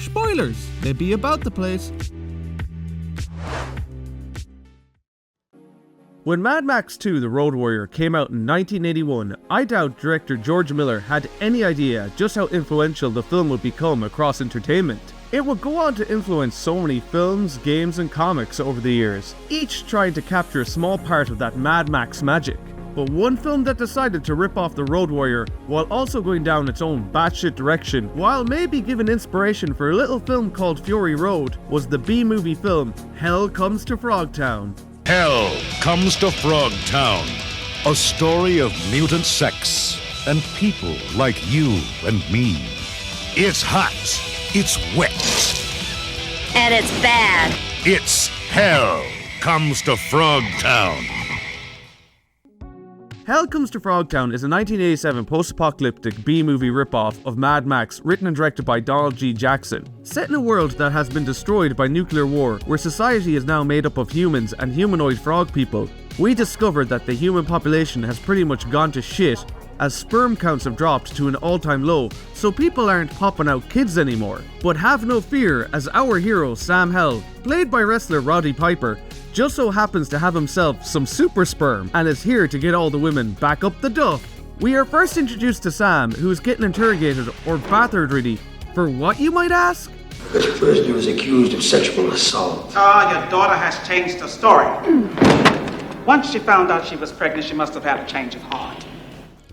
Spoilers, they be about the place. When Mad Max 2 The Road Warrior came out in 1981, I doubt director George Miller had any idea just how influential the film would become across entertainment. It would go on to influence so many films, games and comics over the years, each trying to capture a small part of that Mad Max magic. But one film that decided to rip off The Road Warrior while also going down its own batshit direction, while maybe giving inspiration for a little film called Fury Road, was the B-movie film Hell Comes to Frogtown. Hell Comes to Frogtown, a story of mutant sex and people like you and me. It's hot, it's wet, and it's bad. It's Hell Comes to Frogtown. Hell Comes to Frogtown is a 1987 post-apocalyptic B-movie ripoff of Mad Max written and directed by Donald G. Jackson. Set in a world that has been destroyed by nuclear war, where society is now made up of humans and humanoid frog people, we discovered that the human population has pretty much gone to shit as sperm counts have dropped to an all-time low, so people aren't popping out kids anymore. But have no fear, as our hero Sam Hell, played by wrestler Roddy Piper, just so happens to have himself some super sperm and is here to get all the women back up the duff. We are first introduced to Sam, who is getting interrogated, or battered really, for what you might ask? Because your prisoner was accused of sexual assault. Your daughter has changed her story. Once she found out she was pregnant, she must have had a change of heart.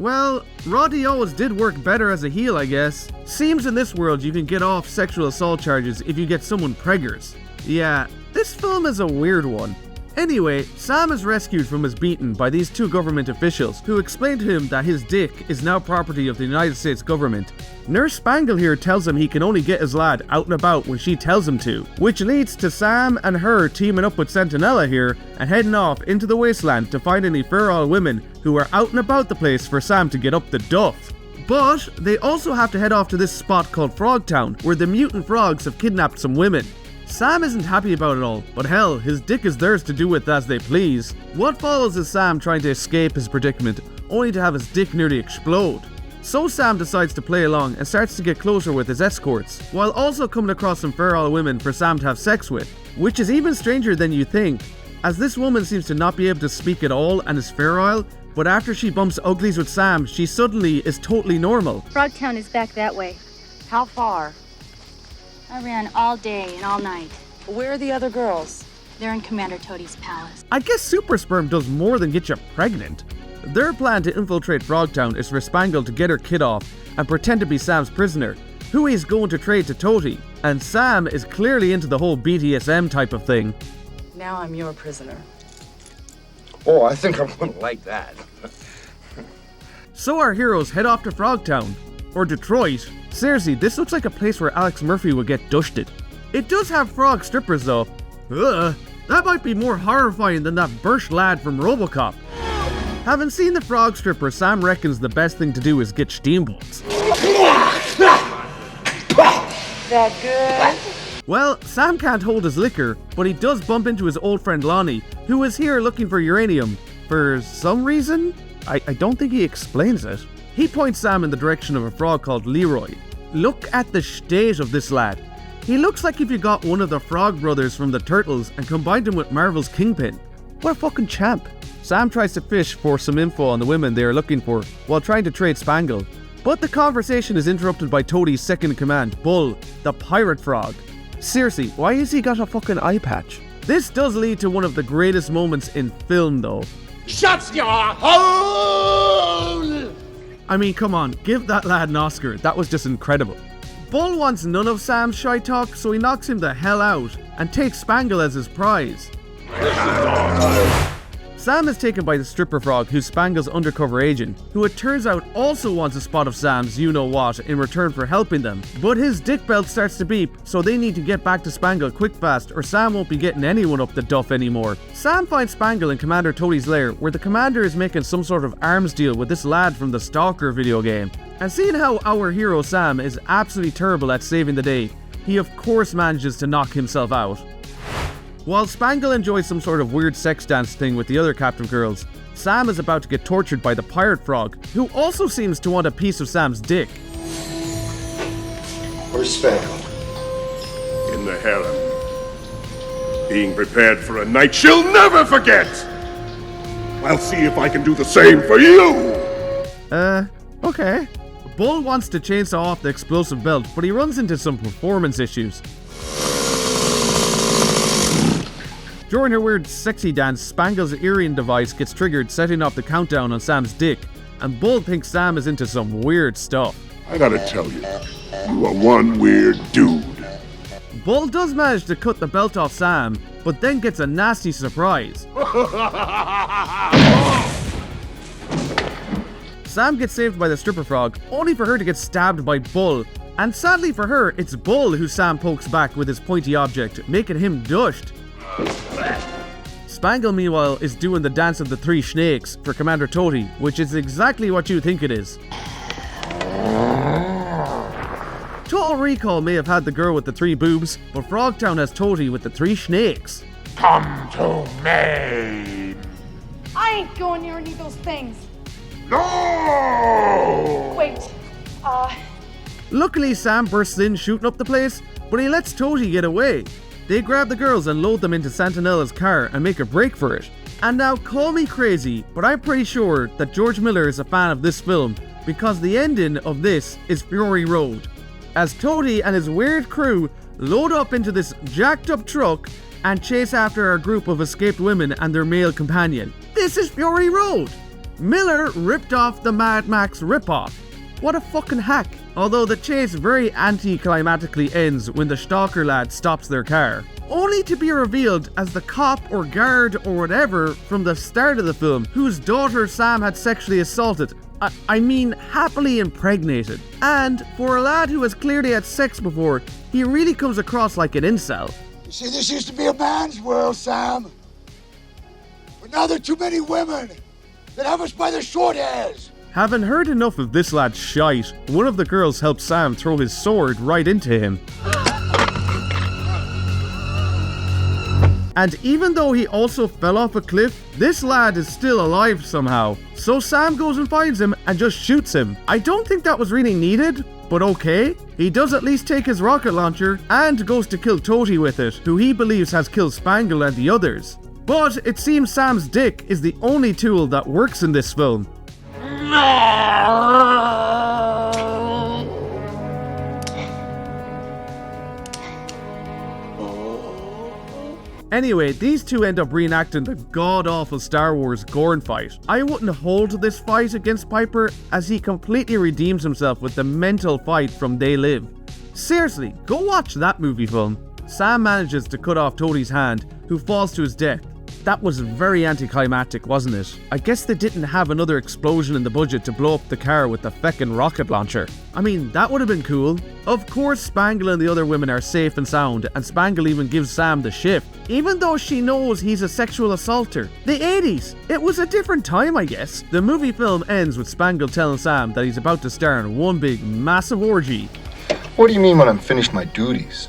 Well, Roddy always did work better as a heel, I guess. Seems in this world you can get off sexual assault charges if you get someone preggers. Yeah, this film is a weird one. Anyway, Sam is rescued from his beating by these two government officials who explain to him that his dick is now property of the United States government. Nurse Spangle here tells him he can only get his lad out and about when she tells him to, which leads to Sam and her teaming up with Sentinella here and heading off into the wasteland to find any feral women who are out and about the place for Sam to get up the duff. But they also have to head off to this spot called Frogtown, where the mutant frogs have kidnapped some women. Sam isn't happy about it all, but hell, his dick is theirs to do with as they please. What follows is Sam trying to escape his predicament, only to have his dick nearly explode. So Sam decides to play along and starts to get closer with his escorts, while also coming across some feral women for Sam to have sex with, which is even stranger than you think, as this woman seems to not be able to speak at all and is feral, but after she bumps uglies with Sam, she suddenly is totally normal. Frogtown is back that way. How far? I ran all day and all night. Where are the other girls? They're in Commander Toadie's palace. I guess super sperm does more than get you pregnant. Their plan to infiltrate Frogtown is for Spangle to get her kid off and pretend to be Sam's prisoner, who he's going to trade to Toadie, and Sam is clearly into the whole BDSM type of thing. Now I'm your prisoner. Oh, I think I'm gonna like that. So our heroes head off to Frogtown, or Detroit. Seriously, this looks like a place where Alex Murphy would get dusted. It does have frog strippers though. Ugh, that might be more horrifying than that Birch lad from RoboCop. Having seen the frog stripper, Sam reckons the best thing to do is get steamboats. That good? Well, Sam can't hold his liquor, but he does bump into his old friend Lonnie, who is here looking for uranium. For some reason? I don't think he explains it. He points Sam in the direction of a frog called Leroy. Look at the state of this lad. He looks like if you got one of the Frog brothers from the Turtles and combined him with Marvel's Kingpin. What a fucking champ. Sam tries to fish for some info on the women they are looking for while trying to trade Spangle. But the conversation is interrupted by Toadie's second in command, Bull, the pirate frog. Seriously, why has he got a fucking eye patch? This does lead to one of the greatest moments in film though. Shut your hole! I mean, come on, give that lad an Oscar, that was just incredible. Bull wants none of Sam's shy talk, so he knocks him the hell out and takes Spangle as his prize. Sam is taken by the stripper frog, who's Spangle's undercover agent, who it turns out also wants a spot of Sam's you-know-what in return for helping them. But his dick belt starts to beep, so they need to get back to Spangle quick fast or Sam won't be getting anyone up the duff anymore. Sam finds Spangle in Commander Toadie's lair, where the commander is making some sort of arms deal with this lad from the Stalker video game. And seeing how our hero Sam is absolutely terrible at saving the day, he of course manages to knock himself out. While Spangle enjoys some sort of weird sex dance thing with the other captain girls, Sam is about to get tortured by the pirate frog, who also seems to want a piece of Sam's dick. Where's Spangle? in the harem. Being prepared for a night she'll never forget! I'll see if I can do the same for you! Okay. Bull wants to chainsaw off the explosive belt, but he runs into some performance issues. During her weird sexy dance, Spangle's earring device gets triggered, setting off the countdown on Sam's dick, and Bull thinks Sam is into some weird stuff. I gotta tell you, you are one weird dude. Bull does manage to cut the belt off Sam, but then gets a nasty surprise. Sam gets saved by the stripper frog, only for her to get stabbed by Bull, and sadly for her, it's Bull who Sam pokes back with his pointy object, making him dushed. Spangle, meanwhile, is doing the dance of the three snakes for Commander Toady, which is exactly what you think it is. Total Recall may have had the girl with the three boobs, but Frogtown has Toady with the three snakes. Come to me! I ain't going near any of those things. No! Wait, Luckily, Sam bursts in shooting up the place, but he lets Toady get away. They grab the girls and load them into Santanella's car and make a break for it. And now, call me crazy, but I'm pretty sure that George Miller is a fan of this film, because the ending of this is Fury Road, as Toady and his weird crew load up into this jacked up truck and chase after a group of escaped women and their male companion. This is Fury Road! Miller ripped off the Mad Max ripoff. What a fucking hack. Although the chase very anticlimactically ends when the stalker lad stops their car, only to be revealed as the cop or guard or whatever from the start of the film whose daughter Sam had sexually assaulted. I mean happily impregnated. And for a lad who has clearly had sex before, he really comes across like an incel. You see, this used to be a man's world, Sam. But now there are too many women that have us by the short hairs. Having heard enough of this lad's shite, one of the girls helps Sam throw his sword right into him. And even though he also fell off a cliff, this lad is still alive somehow. So Sam goes and finds him and just shoots him. I don't think that was really needed, but okay. He does at least take his rocket launcher and goes to kill Toady with it, who he believes has killed Spangle and the others. But it seems Sam's dick is the only tool that works in this film. Anyway, these two end up reenacting the god-awful Star Wars Gorn fight. I wouldn't hold this fight against Piper, as he completely redeems himself with the mental fight from They Live. Seriously, go watch that movie film. Sam manages to cut off Toadie's hand, who falls to his death. That was very anticlimactic, wasn't it? I guess they didn't have another explosion in the budget to blow up the car with the feckin' rocket launcher. I mean, that would have been cool. Of course, Spangle and the other women are safe and sound, and Spangle even gives Sam the shift, even though she knows he's a sexual assaulter. The 80s! It was a different time, I guess. The movie film ends with Spangle telling Sam that he's about to star in one big, massive orgy. What do you mean when I'm finished my duties?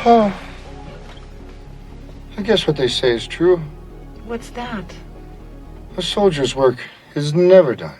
Oh, I guess what they say is true. What's that? A soldier's work is never done.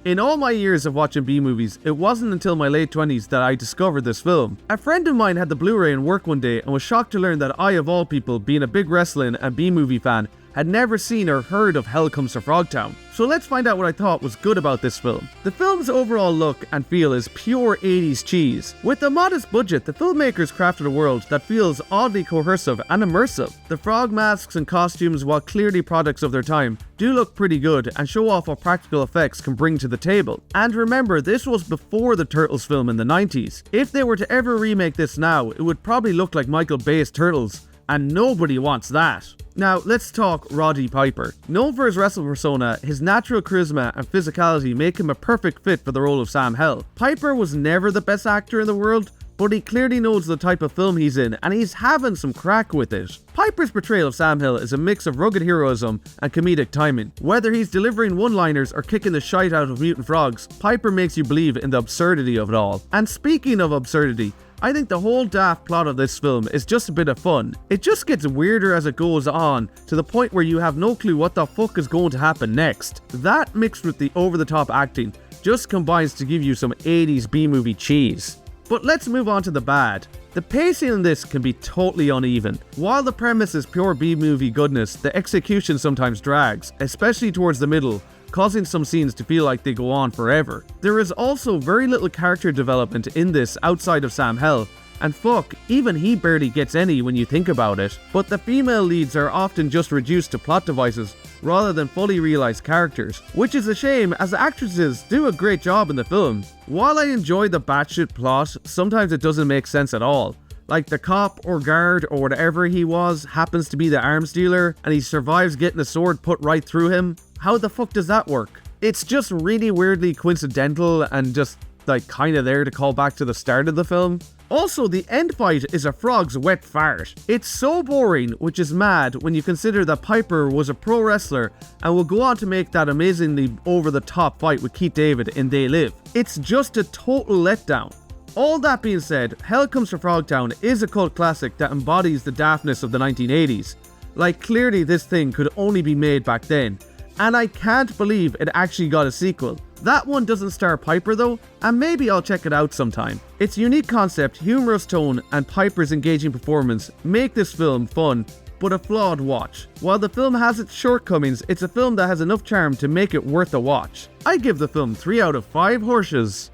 In all my years of watching B-movies, it wasn't until my late 20s that I discovered this film. A friend of mine had the Blu-ray in work one day and was shocked to learn that I, of all people, being a big wrestling and B-movie fan, had never seen or heard of Hell Comes to Frogtown. So let's find out what I thought was good about this film. The film's overall look and feel is pure 80s cheese. With a modest budget, the filmmakers crafted a world that feels oddly cohesive and immersive. The frog masks and costumes, while clearly products of their time, do look pretty good and show off what practical effects can bring to the table. And remember, this was before the Turtles film in the 90s. If they were to ever remake this now, it would probably look like Michael Bay's Turtles, and nobody wants that. Now, let's talk Roddy Piper. Known for his wrestling persona, his natural charisma and physicality make him a perfect fit for the role of Sam Hell. Piper was never the best actor in the world, but he clearly knows the type of film he's in, and he's having some crack with it. Piper's portrayal of Sam Hill is a mix of rugged heroism and comedic timing. Whether he's delivering one-liners or kicking the shite out of mutant frogs, Piper makes you believe in the absurdity of it all. And speaking of absurdity, I think the whole daft plot of this film is just a bit of fun. It just gets weirder as it goes on, to the point where you have no clue what the fuck is going to happen next. That mixed with the over-the-top acting just combines to give you some 80s B-movie cheese. But let's move on to the bad. The pacing in this can be totally uneven. While the premise is pure B-movie goodness, the execution sometimes drags, especially towards the middle, causing some scenes to feel like they go on forever. There is also very little character development in this outside of Sam Hell, and fuck, even he barely gets any when you think about it. But the female leads are often just reduced to plot devices rather than fully realized characters, which is a shame as the actresses do a great job in the film. While I enjoy the batshit plot, sometimes it doesn't make sense at all. Like the cop or guard or whatever he was happens to be the arms dealer and he survives getting the sword put right through him. How the fuck does that work? It's just really weirdly coincidental and just like kinda there to call back to the start of the film. Also, the end fight is a frog's wet fart. It's so boring, which is mad when you consider that Piper was a pro wrestler and will go on to make that amazingly over-the-top fight with Keith David in They Live. It's just a total letdown. All that being said, Hell Comes to Frogtown is a cult classic that embodies the daftness of the 1980s. Like, clearly this thing could only be made back then, and I can't believe it actually got a sequel. That one doesn't star Piper though, and maybe I'll check it out sometime. Its unique concept, humorous tone, and Piper's engaging performance make this film fun, but a flawed watch. While the film has its shortcomings, it's a film that has enough charm to make it worth a watch. I give the film 3 out of 5 Horshes.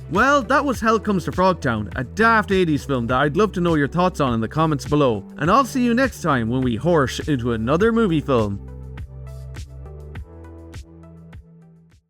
Well, that was Hell Comes to Frogtown, a daft 80s film that I'd love to know your thoughts on in the comments below, and I'll see you next time when we horse into another movie film.